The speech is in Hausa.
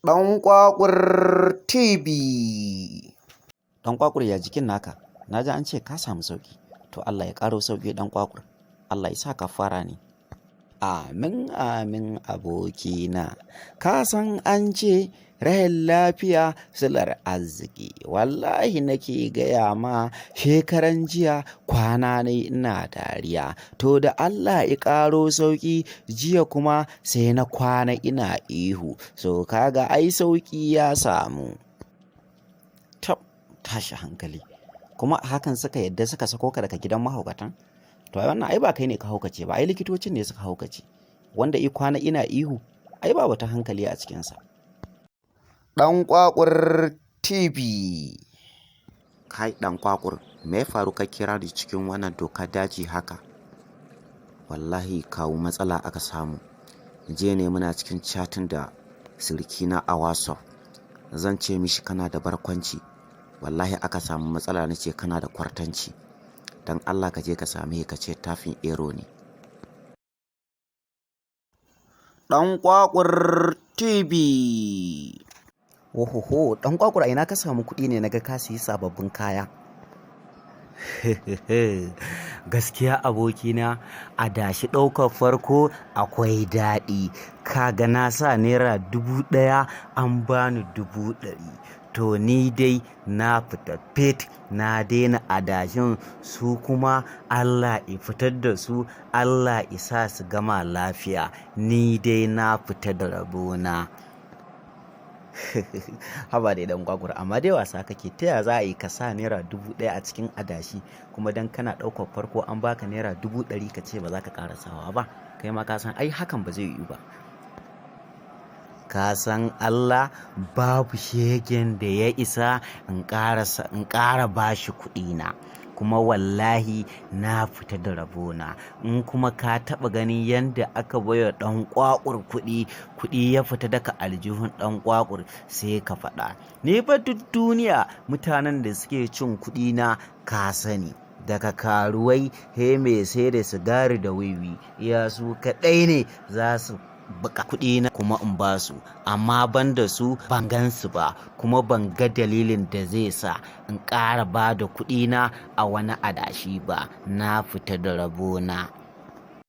Ɗan Ƙwaƙur TV. Ɗan Ƙwaƙur ya jikin naka? Na ji an ce ka samu sauƙi. To Allah ya ƙaro sauƙi ɗan Ƙwaƙur. Allah ya sa ka fara ne. Amin amin abokina. Ka san an ce rahin lafiya silar arziki. Wallahi nake gaya ma shekaran jiya kwana ne ina dariya. To da Allah ya ƙaro sauƙi jiya kuma sai na kwana ina ihu. So kaga ai sauƙi ya samu. Tashi hankali. Kuma hakan suka yadda suka sako ka daga gidan mahaukatan? To wannan ai ba kai ne ka haukace ba, ai likitocin ne suka haukace. Wanda i kwana ina ihu, ai ba wata hankali a cikinsa. Ɗan Ƙwaƙur TV. Kai ɗan Ƙwaƙur, me ya faru ka kira ni cikin wannan dokar daji haka? Wallahi kawo matsala aka samu. Je ne muna cikin chatin da sirikina a WhatsApp. Zan ce mishi kana da barkwanci. Wallahi aka samu matsala na ce kana da kwartanci. Dan Allah ka je ka same ka ce tafin ero ne. Ɗan Ƙwaƙur TV. Ohoho, ɗan Ƙwaƙur a ina ka samu kuɗi ne naga ka siyi sababbin kaya? Gaskiya abokina, a dashi ɗaukar farko akwai daɗi. Kaga na sa naira 1000 an bani 100. To ni dai na fita fit, na daina adashin su kuma Allah ya fitar da su, Allah ya sa su gama lafiya. Ni dai na fita da rabona. Haba dai ɗan Ƙwaƙur, amma dai wasa kake. Ta ya za a yi ka sa naira 1000 a cikin adashi kuma dan kana ɗaukar farko an baka naira 100 ka ce ba za ka ƙara sawa ba? Kai ma ka san ai hakan ba zai yiwu ba. Ka san Allah babu shegen da ya isa in ƙara bashi kuɗina. Kuma wallahi na fita da rabona. In kuma ka taɓa ganin yadda aka baiwa ɗan Ƙwaƙur kuɗi ya fita daga aljihun ɗan Ƙwaƙur, sai ka faɗa. Ni fa duk duniya mutanen da suke cin kuɗi na ka sani. Daga karuwai he mai sai da sigari da wiwi, iya su kaɗai ne za su buƙa kuɗi na kuma in ba su, amma ban da su ban gan su ba, kuma ban ga dalilin da zai sa in ƙara ba da kuɗi na a wani adashi ba. Na fita da rabona.